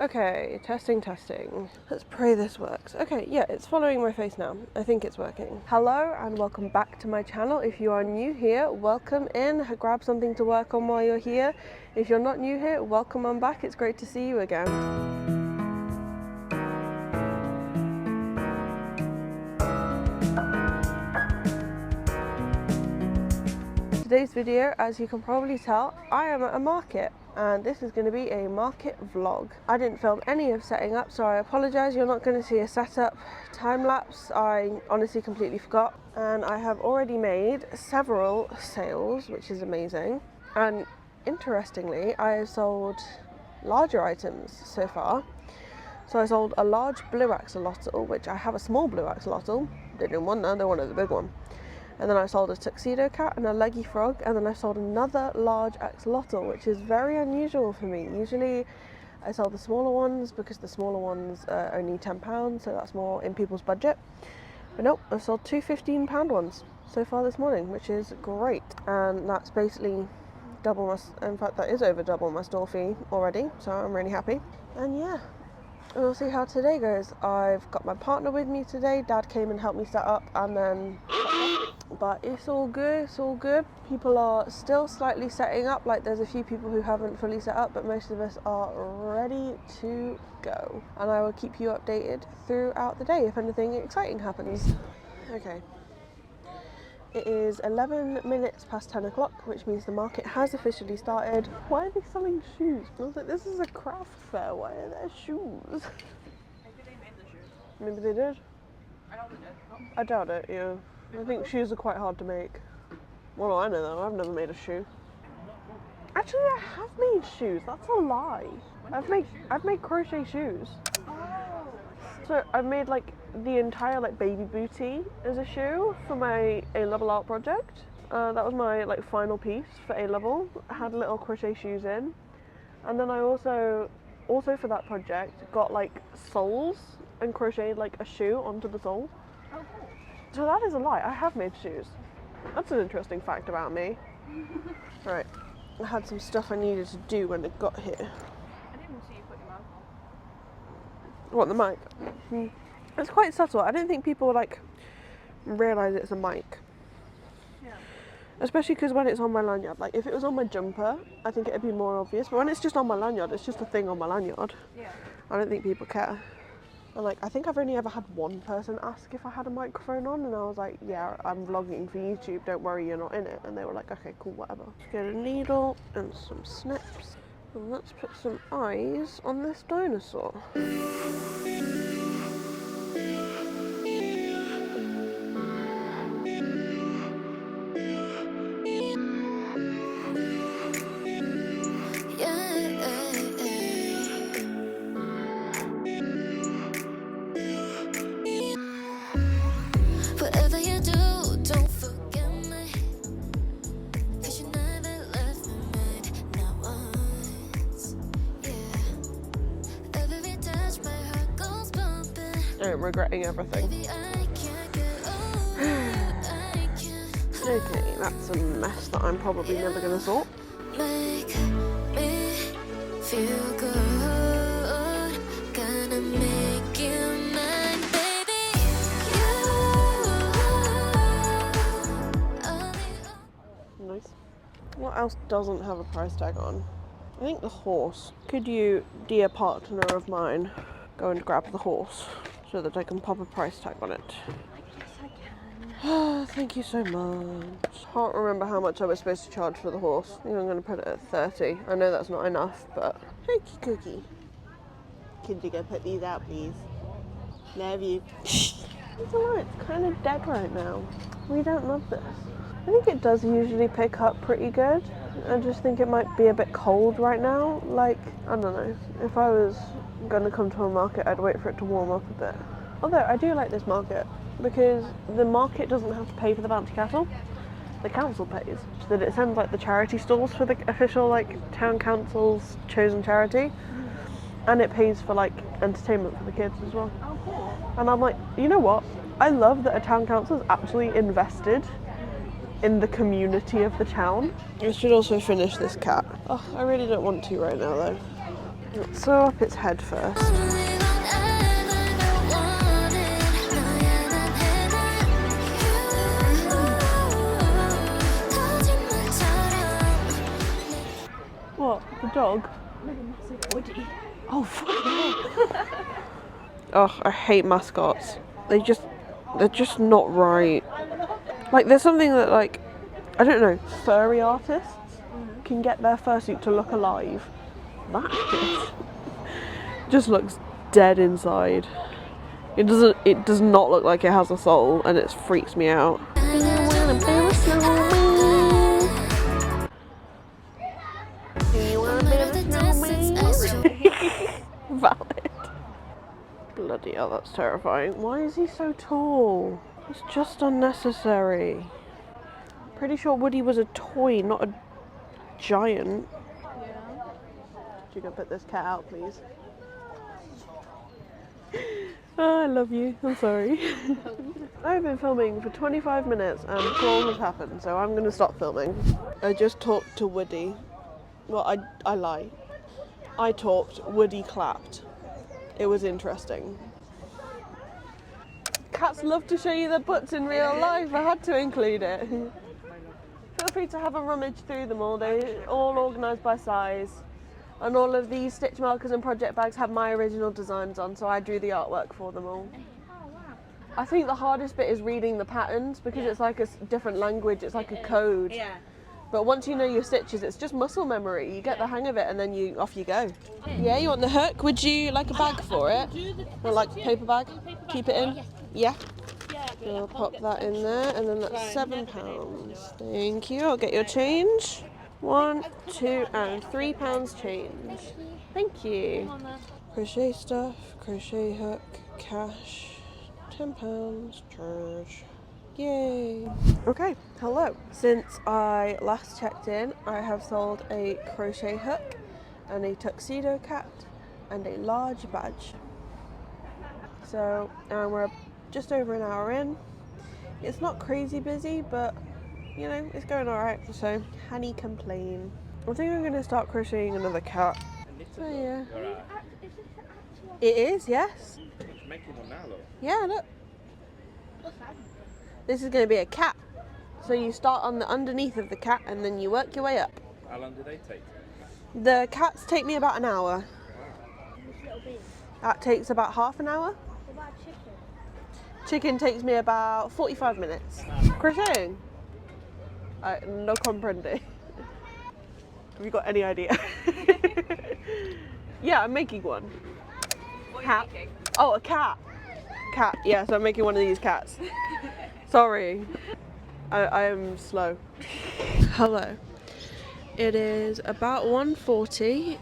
Okay, testing. Let's pray this works. Okay, yeah, it's following my face now. I think it's working. Hello and welcome back to my channel. If you are new here, welcome in. Grab something to work on while you're here. If you're not new here, welcome on back. It's great to see you again. Today's video, as you can probably tell, I am at a market and this is going to be a market vlog. I didn't film any of setting up, so I apologise. You're not going to see a setup time lapse. I honestly completely forgot, and I have already made several sales, which is amazing. And interestingly, I have sold larger items so far. So I sold a large blue axolotl, which I have a small blue axolotl. They didn't want that, they wanted the big one. And then I sold a tuxedo cat and a leggy frog, and then I sold another large axolotl, which is very unusual for me. Usually I sell the smaller ones because the smaller ones are only £10, so that's more in people's budget. But nope, I've sold two £15 ones so far this morning, which is great. And that's basically double my, in fact that is over double my store fee already, so I'm really happy. And yeah, we'll see how today goes. I've got my partner with me today. Dad came and helped me set up, and then but it's all good, it's all good. People are still slightly setting up, like there's a few people who haven't fully set up, but most of us are ready to go. And I will keep you updated throughout the day if anything exciting happens. Okay. It is 11 minutes past 10 o'clock, which means the market has officially started. Why are they selling shoes? I was like, this is a craft fair, why are there shoes? Maybe they made the shoes. Maybe they did? I doubt they did. I doubt it, yeah. I think shoes are quite hard to make. Well, I know though, I've never made a shoe. Actually, I have made shoes, that's a lie. I've made crochet shoes. Oh. So I've made like the entire like baby booty as a shoe for my A-level art project. That was my like final piece for A-level. I had little crochet shoes in. And then I also for that project got like soles and crocheted like a shoe onto the sole. Oh, cool. So that is a lie, I have made shoes. That's an interesting fact about me. Right, I had some stuff I needed to do when it got here. I didn't even see you put your mouth on. What, the mic? It's quite subtle. I don't think people like realise it's a mic. Yeah. Especially because when it's on my lanyard, like if it was on my jumper, I think it'd be more obvious. But when it's just on my lanyard, it's just a thing on my lanyard. Yeah. I don't think people care. And like, I think I've only ever had one person ask if I had a microphone on, and I was like, yeah, I'm vlogging for YouTube, don't worry, you're not in it. And they were like, okay, cool, whatever. Let's get a needle and some snips. And let's put some eyes on this dinosaur. I'm regretting everything. Okay, that's a mess that I'm probably never going to sort. Make me feel good, gonna make you mine, baby. Nice. What else doesn't have a price tag on? I think the horse. Could you, dear partner of mine, go and grab the horse so that I can pop a price tag on it? Yes, I can. Thank you so much. Can't remember how much I was supposed to charge for the horse. I think I'm going to put it at 30. I know that's not enough, but hokey cookie. Could you go put these out, please? Love you. It's alright, it's kind of dead right now. We don't love this. I think it does usually pick up pretty good. I just think it might be a bit cold right now. Like, I don't know. If I was going to come to a market, I'd wait for it to warm up a bit. Although I do like this market because the market doesn't have to pay for the bounty castle. The council pays. So that it sends like the charity stalls for the official like town council's chosen charity. And it pays for like entertainment for the kids as well. Oh, cool. And I'm like, you know what? I love that a town council is actually invested in the community of the town. I should also finish this cat. Oh, I really don't want to right now though. Let's sew up its head first. What? The dog? Woody. Oh, fuck no. Oh, I hate mascots. They're just not right. Like, there's something that, like, I don't know, furry artists can get their fursuit to look alive. That just looks dead inside. It does not look like it has a soul, and it freaks me out. Valid. Bloody hell, that's terrifying. Why is he so tall? It's just unnecessary. Pretty sure Woody was a toy, not a giant. Yeah. You can put this cat out, please. Oh, I love you. I'm sorry. I've been filming for 25 minutes and Paul has happened, so I'm going to stop filming. I just talked to Woody. Well, I lie. I talked, Woody clapped. It was interesting. Cats love to show you their butts in real life. I had to include it. Feel free to have a rummage through them all. They're all organised by size. And all of these stitch markers and project bags have my original designs on, so I drew the artwork for them all. I think the hardest bit is reading the patterns because it's like a different language, it's like a code. Yeah. But once you know your stitches, it's just muscle memory. You get the hang of it and then off you go. Yeah, you want the hook? Would you like a bag for it? Or like paper bag? Keep it in? Yeah. I'll pop that in there and then that's £7. Thank you. I'll get your change. 1, 2 and £3 change. Thank you. Crochet stuff, crochet hook, cash, £10, charge. Yay. Okay, hello. Since I last checked in, I have sold a crochet hook and a tuxedo cat and a large badge. So we're just over an hour in. It's not crazy busy, but you know, it's going alright. So, honey complain. I think I'm going to start crocheting another cat. So yeah. It is, yes. It's making one now, look. Yeah, look. This is going to be a cat. So you start on the underneath of the cat and then you work your way up. How long do they take? The cats take me about an hour. That takes about half an hour. What about chicken? Chicken takes me about 45 minutes. Crocheting? No comprende. Have you got any idea? Yeah, I'm making one. What Cat. are you making? Oh, a cat. Cat, yes, I'm making one of these cats. Sorry. I am slow. Hello. It is about 1:40.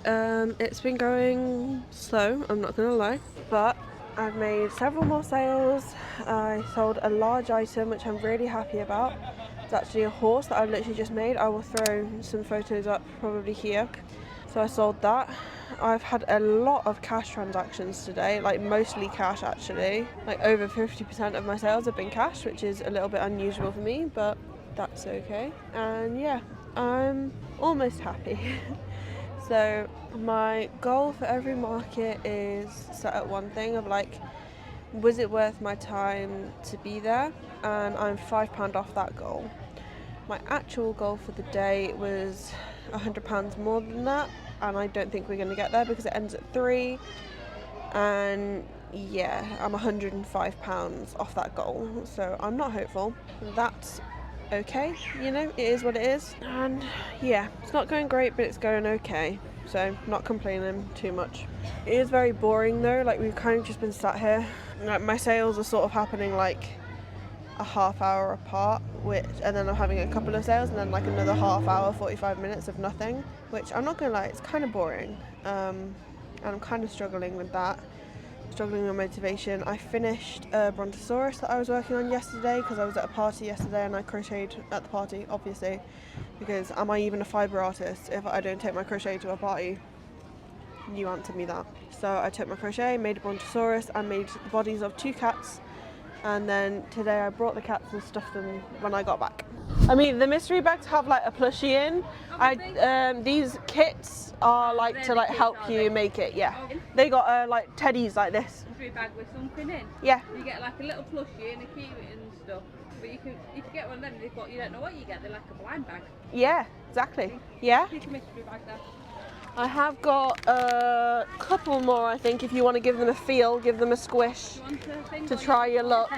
It's been going slow, I'm not gonna lie, but I've made several more sales. I sold a large item which I'm really happy about. It's actually a horse that I've literally just made. I will throw some photos up probably here. So I sold that. I've had a lot of cash transactions today, like mostly cash actually. Like over 50% of my sales have been cash, which is a little bit unusual for me, but that's okay. And yeah, I'm almost happy. So my goal for every market is set at one thing of like, was it worth my time to be there? And I'm £5 off that goal. My actual goal for the day was £100 more than that, and I don't think we're going to get there because it ends at 3, and yeah, I'm £105 off that goal, so I'm not hopeful. That's okay, you know, it is what it is, and yeah, it's not going great, but it's going okay, so not complaining too much. It is very boring though, like we've kind of just been sat here, like my sales are sort of happening like a half hour apart, and then I'm having a couple of sales and then like another half hour, 45 minutes of nothing, which I'm not gonna lie, it's kind of boring, and I'm kind of struggling with that, struggling with motivation. I finished a brontosaurus that I was working on yesterday because I was at a party yesterday and I crocheted at the party, obviously, because am I even a fibre artist if I don't take my crochet to a party? You answer me that. So I took my crochet, made a brontosaurus and made the bodies of 2 cats. And then today I brought the cats and stuffed them when I got back. I mean, the mystery bags have like a plushie in. These kits are like to like help you make it. Yeah, they got like teddies like this. Mystery bag with something in. Yeah. You get like a little plushie and a key and stuff. But you can, if you get one of them, they've got, you don't know what you get. They're like a blind bag. Yeah, exactly. Yeah. Pick a mystery bag there. I have got a couple more, I think, if you want to give them a feel, give them a squish to try your luck.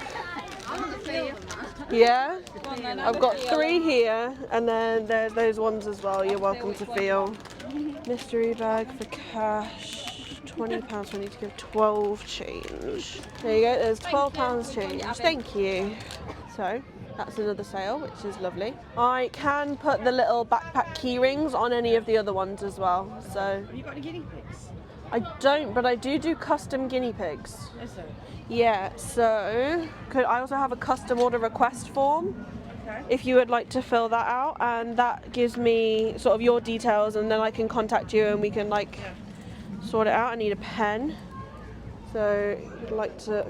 Yeah? I've got 3 here, and then there's those ones as well. You're welcome to feel. Mystery bag for cash, £20, I need to give 12 change. There you go, there's £12 change. Thank you. So, that's another sale, which is lovely. I can put the little backpack key rings on any of the other ones as well. So Have you got any guinea pigs? I don't, but I do custom guinea pigs. Is there? Yeah, so I also have a custom order request form. Okay. If you would like to fill that out, and that gives me sort of your details, and then I can contact you and we can like sort it out. I need a pen, so if you'd like to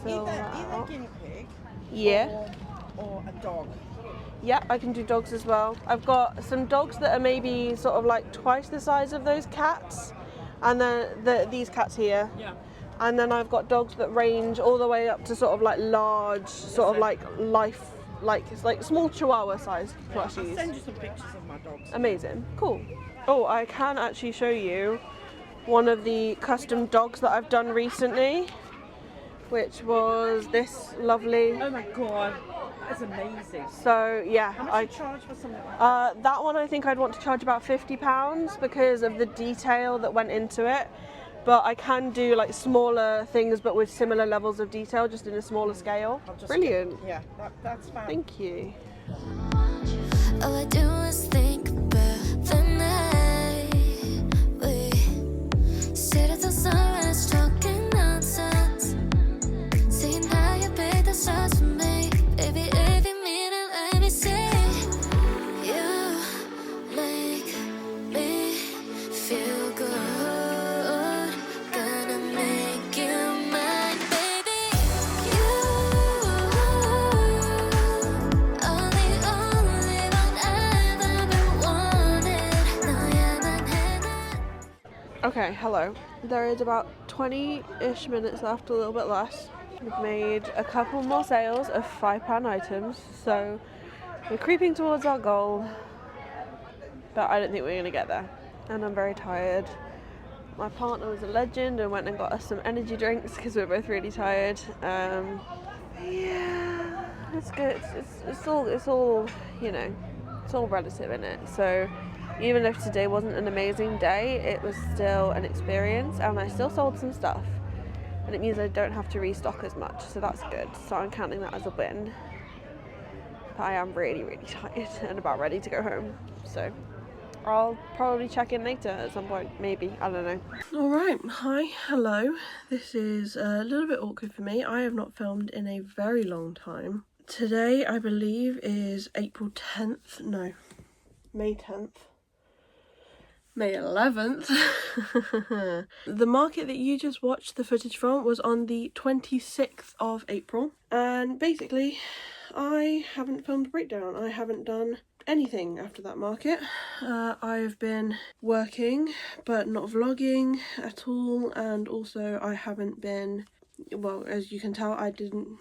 fill that Either out. a guinea pig Yeah. or a dog. Yeah, I can do dogs as well. I've got some dogs that are maybe sort of like twice the size of those cats, and then these cats here. Yeah. And then I've got dogs that range all the way up to sort of like large, sort of like life, like it's like small Chihuahua sized I'll plushies. send you some pictures of my dogs. Amazing, cool. Oh, I can actually show you one of the custom dogs that I've done recently, which was this lovely. Oh my god, that's amazing. So yeah, How much do you charge for something like that? that one I think I'd want to charge about £50 because of the detail that went into it. But I can do like smaller things but with similar levels of detail, just in a smaller scale. Brilliant. Yeah, that's fine. Thank you. All I do is think about the night we sit at the sunrise talking nonsense, seeing how you pick the stars for me. Baby, if you mean it, let me see. You make me feel good. Gonna make you mine, baby. You are the only one I've ever wanted. No, you haven't had that. Okay, hello. There is about 20-ish minutes left, a little bit less. We've made a couple more sales of £5 items, so we're creeping towards our goal, but I don't think we're going to get there. And I'm very tired. My partner was a legend and went and got us some energy drinks because we're both really tired. Yeah, it's good. It's all you know, it's all relative, isn't it? So even if today wasn't an amazing day, it was still an experience, and I still sold some stuff, and it means I don't have to restock as much, so that's good. So I'm counting that as a win. But I am really, really tired and about ready to go home. So I'll probably check in later at some point, maybe, I don't know. Alright, hi, hello. This is a little bit awkward for me. I have not filmed in a very long time. Today, I believe, is April 10th, no, May 10th. May 11th. The market that you just watched the footage from was on the 26th of April. And basically, I haven't filmed a breakdown. I haven't done anything after that market. I've been working but not vlogging at all, and also I haven't been, well, as you can tell, I didn't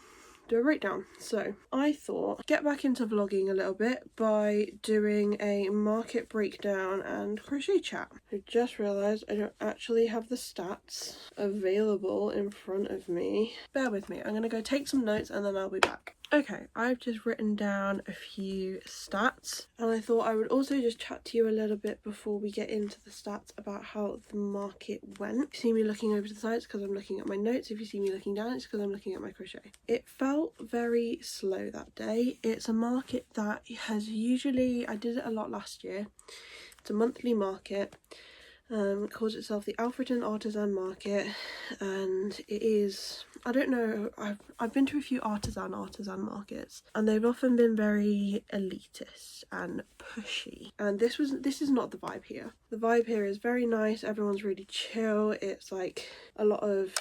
do a breakdown. So I thought get back into vlogging a little bit by doing a market breakdown and crochet chat. I just realised I don't actually have the stats available in front of me. Bear with me, I'm gonna go take some notes and then I'll be back. Okay, I've just written down a few stats, and I thought I would also just chat to you a little bit before we get into the stats about how the market went. If you see me looking over to the sides, because I'm looking at my notes. If you see me looking down, it's because I'm looking at my crochet. It felt very slow that day. It's a market that has usually, I did it a lot last year. It's a monthly market. It calls itself the Alfreton Artisan Market, and it is, I don't know, I've been to a few artisan markets, and they've often been very elitist and pushy, and this is not the vibe here. The vibe here is very nice. Everyone's really chill. It's like a lot of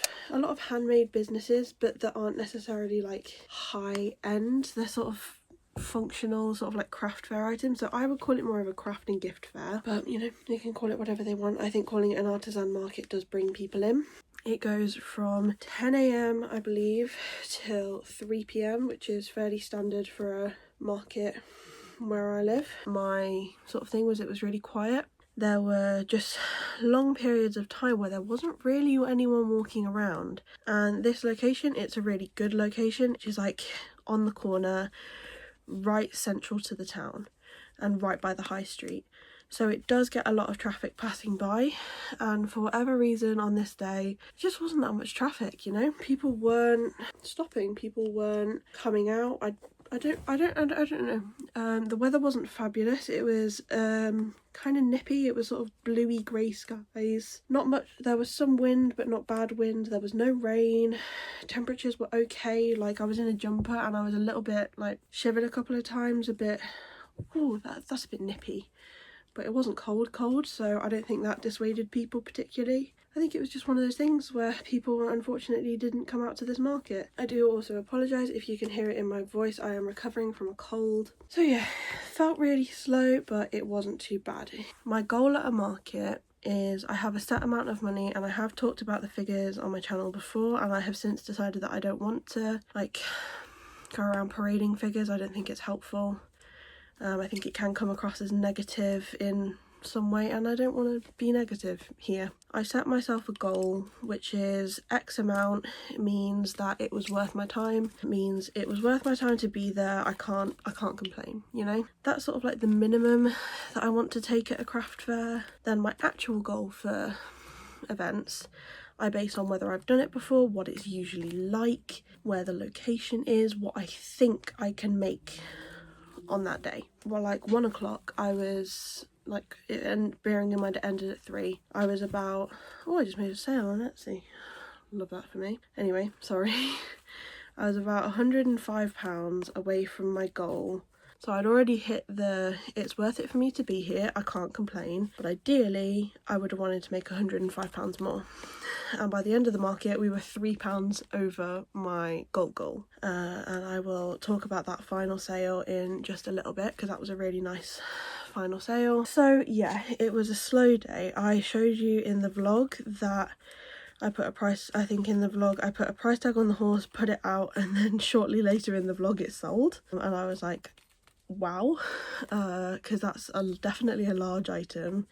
handmade businesses, but that aren't necessarily like high end. They're sort of functional sort of like craft fair items. So I would call it more of a craft and gift fair, but you know, they can call it whatever they want. I think calling it an artisan market does bring people in. It goes from 10 a.m. I believe till 3 p.m, which is fairly standard for a market where I live. My sort of thing was it was really quiet. There were just long periods of time where there wasn't really anyone walking around, and this location, it's a really good location. Which is like on the corner, right central to the town and right by the high street, so it does get a lot of traffic passing by. And for whatever reason on this day, it just wasn't that much traffic, you know. People weren't stopping, people weren't coming out. I don't know. The weather wasn't fabulous. It was kind of nippy. It was sort of bluey grey skies. Not much. There was some wind, but not bad wind. There was no rain. Temperatures were okay. Like I was in a jumper and I was a little bit like shivered a couple of times. A bit. Oh, that's a bit nippy. But it wasn't cold, so I don't think that dissuaded people particularly. I think it was just one of those things where people unfortunately didn't come out to this market. I do also apologise if you can hear it in my voice. I am recovering from a cold. So yeah, felt really slow, but it wasn't too bad. My goal at a market is I have a set amount of money, and I have talked about the figures on my channel before, and I have since decided that I don't want to like go around parading figures. I don't think it's helpful. I think it can come across as negative in some way, and I don't want to be negative here. I set myself a goal, which is X amount. It means that it was worth my time. It means it was worth my time to be there. I can't complain, you know. That's sort of like the minimum that I want to take at a craft fair. Then my actual goal for events, I base on whether I've done it before, what it's usually like, where the location is, what I think I can make on that day. Well, like 1 o'clock I was like, and bearing in mind it ended at 3, I was about, oh, I just made a sale on Etsy, love that for me. Anyway, sorry. I was about £105 away from my goal. So I'd already hit the, it's worth it for me to be here, I can't complain, but ideally I would have wanted to make £105 more. And by the end of the market we were £3 over my goal. And I will talk about that final sale in just a little bit, because that was a really nice final sale. So yeah, it was a slow day. I showed you in the vlog that I put a price, I think in the vlog I put a price tag on the horse, put it out, and then shortly later in the vlog it sold. And I was like, wow, because that's definitely a large item.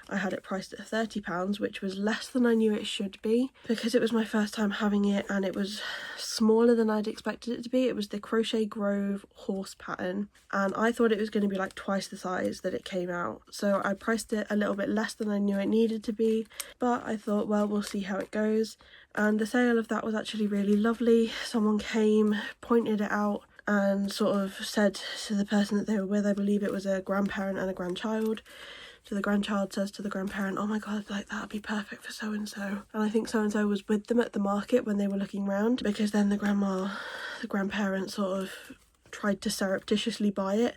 I had it priced at £30, which was less than I knew it should be, because it was my first time having it, and it was smaller than I'd expected it to be. It was the Crochet Grove horse pattern, and I thought it was going to be like twice the size that it came out. So I priced it a little bit less than I knew it needed to be, but I thought, well, we'll see how it goes. And the sale of that was actually really lovely. Someone came, pointed it out, and sort of said to the person that they were with, I believe it was a grandparent and a grandchild. So the grandchild says to the grandparent, oh my god, like that'd be perfect for so and so. And I think so and so was with them at the market when they were looking round, because then the grandparent sort of tried to surreptitiously buy it,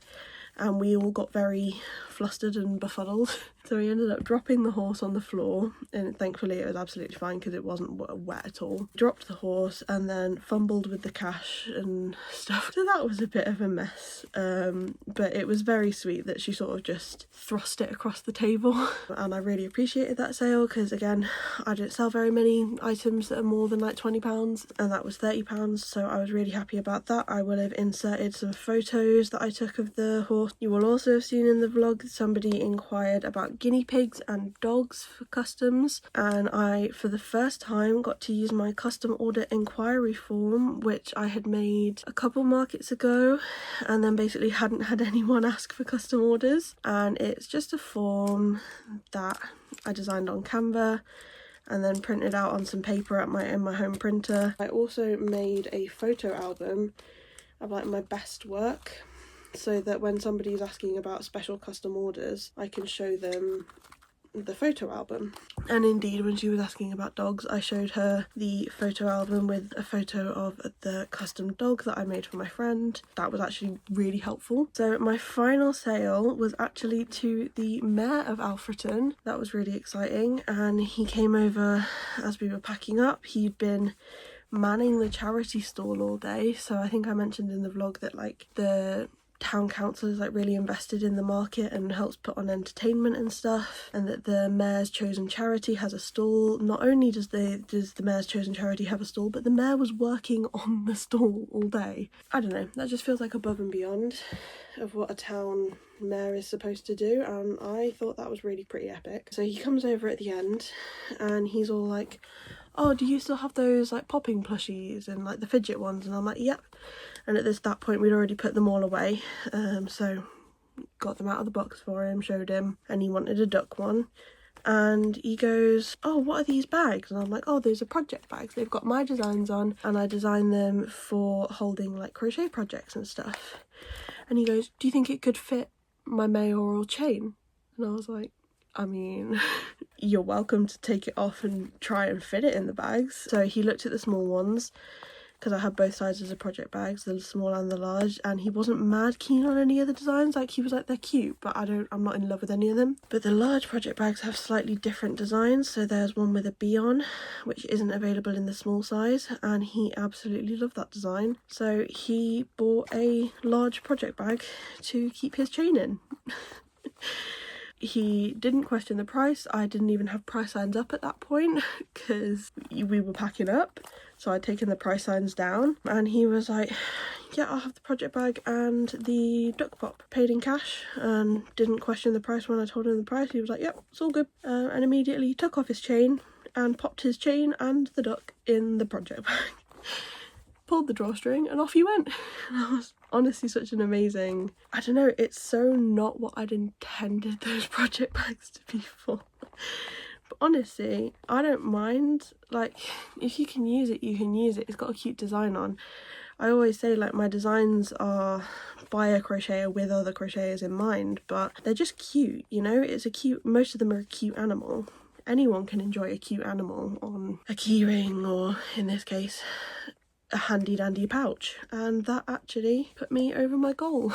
and we all got very flustered and befuddled. So we ended up dropping the horse on the floor, and thankfully it was absolutely fine because it wasn't wet at all. Dropped the horse and then fumbled with the cash and stuff. So that was a bit of a mess, but it was very sweet that she sort of just thrust it across the table. And I really appreciated that sale, because again, I didn't sell very many items that are more than like £20, and that was £30, so I was really happy about that. I will have inserted some photos that I took of the horse. You will also have seen in the vlog somebody inquired about guinea pigs and dogs for customs, and I for the first time got to use my custom order inquiry form, which I had made a couple markets ago and then basically hadn't had anyone ask for custom orders. And it's just a form that I designed on Canva and then printed out on some paper in my home printer. I also made a photo album of like my best work, so that when somebody's asking about special custom orders, I can show them the photo album. And indeed, when she was asking about dogs, I showed her the photo album with a photo of the custom dog that I made for my friend. That was actually really helpful. So my final sale was actually to the mayor of Alfreton. That was really exciting, and he came over as we were packing up. He'd been manning the charity stall all day, so I think I mentioned in the vlog that like the town council is like really invested in the market and helps put on entertainment and stuff, and that the mayor's chosen charity has a stall. Not only does the mayor's chosen charity have a stall, but the mayor was working on the stall all day. I don't know, that just feels like above and beyond of what a town mayor is supposed to do, and I thought that was really pretty epic. So he comes over at the end and he's all like, oh, do you still have those like popping plushies and like the fidget ones? And I'm like, yep. And at that point we'd already put them all away, so got them out of the box for him, showed him, and he wanted a duck one. And he goes, oh, what are these bags? And I'm like, oh, those are project bags. They've got my designs on, and I designed them for holding like crochet projects and stuff. And he goes, do you think it could fit my mayoral chain? And I was like, I mean, you're welcome to take it off and try and fit it in the bags. So he looked at the small ones, because I had both sizes of project bags, the small and the large, and he wasn't mad keen on any of the designs. Like, he was like, they're cute, but I'm not in love with any of them. But the large project bags have slightly different designs. So there's one with a bee on, which isn't available in the small size, and he absolutely loved that design. So he bought a large project bag to keep his chain in. He didn't question the price. I didn't even have price signs up at that point because we were packing up, so I'd taken the price signs down, and he was like, yeah, I'll have the project bag and the duck pop. Paid in cash and didn't question the price when I told him the price. He was like, yep, it's all good, and immediately took off his chain and popped his chain and the duck in the project bag. Pulled the drawstring and off he went. And that was honestly such an amazing, I don't know, it's so not what I'd intended those project bags to be for. But honestly, I don't mind. Like, if you can use it, you can use it. It's got a cute design on. I always say, like, my designs are by a crocheter with other crocheters in mind, but they're just cute, you know? It's a cute, most of them are a cute animal. Anyone can enjoy a cute animal on a keyring, or in this case, a handy dandy pouch, and that actually put me over my goal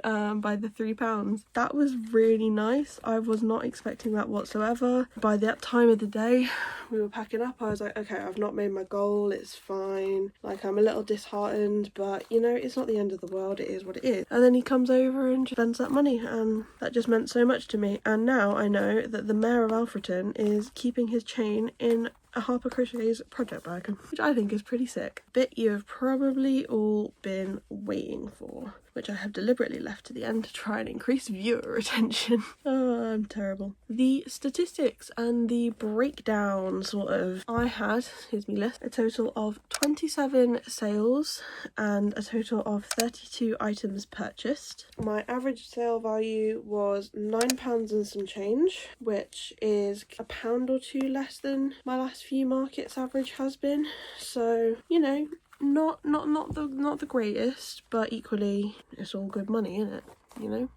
by the £3. That was really nice. I was not expecting that whatsoever. By that time of the day we were packing up, I was like, okay, I've not made my goal, it's fine. Like, I'm a little disheartened, but you know, it's not the end of the world, it is what it is. And then he comes over and spends that money, and that just meant so much to me. And now I know that the mayor of Alfreton is keeping his chain in a Harper Crochet's project bag, which I think is pretty sick. Bit you have probably all been waiting for, which I have deliberately left to the end to try and increase viewer attention. Oh, I'm terrible. The statistics and the breakdown, sort of. I had, here's me list, a total of 27 sales and a total of 32 items purchased. My average sale value was £9 and some change, which is £1 or £2 less than my last few markets average has been. So, you know, not the greatest, but equally it's all good money, isn't it? You know.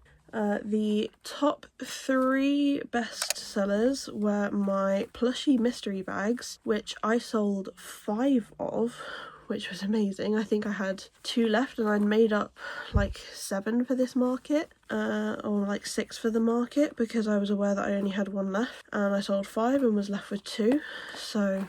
The top 3 best sellers were my plushie mystery bags, which I sold 5 of, which was amazing. I think I had 2 left and I'd made up like 7 for this market, or like 6 for the market, because I was aware that I only had 1 left, and I sold 5 and was left with 2, so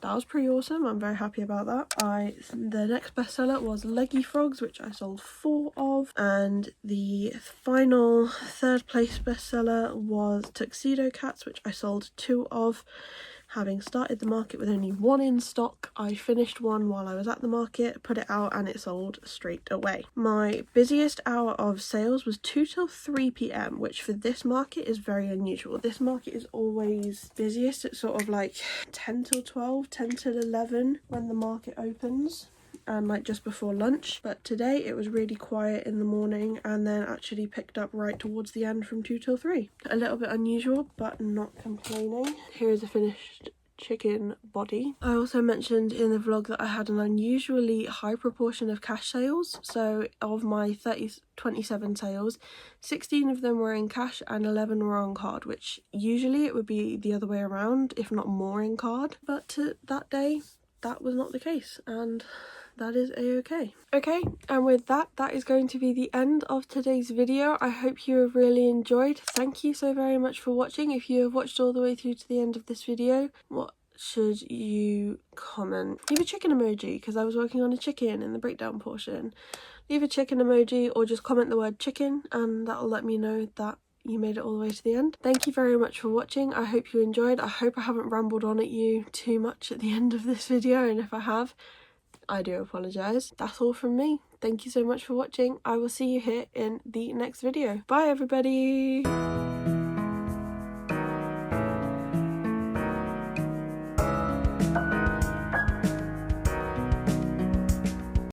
that was pretty awesome. I'm very happy about that. The next bestseller was Leggy Frogs, which I sold 4 of, and the final 3rd place bestseller was Tuxedo Cats, which I sold 2 of. Having started the market with only 1 in stock, I finished 1 while I was at the market, put it out, and it sold straight away. My busiest hour of sales was 2 till 3 p.m, which for this market is very unusual. This market is always busiest at sort of like 10 till 12, 10 till 11 when the market opens, and like just before lunch. But today it was really quiet in the morning, and then actually picked up right towards the end from 2 till 3. A little bit unusual, but not complaining. Here is a finished chicken body. I also mentioned in the vlog that I had an unusually high proportion of cash sales. So of my 27 sales, 16 of them were in cash and 11 were on card, which usually it would be the other way around, if not more in card. But that day, that was not the case, and that is a-okay. Okay, and with that is going to be the end of today's video. I hope you have really enjoyed. Thank you so very much for watching. If you have watched all the way through to the end of this video, what should you comment? Leave a chicken emoji, because I was working on a chicken in the breakdown portion. leave a chicken emoji or just comment the word chicken, and that'll let me know that you made it all the way to the end. Thank you very much for watching. I hope you enjoyed. I hope I haven't rambled on at you too much at the end of this video, and if I have, I do apologise. That's all from me. Thank you so much for watching. I will see you here in the next video. Bye everybody!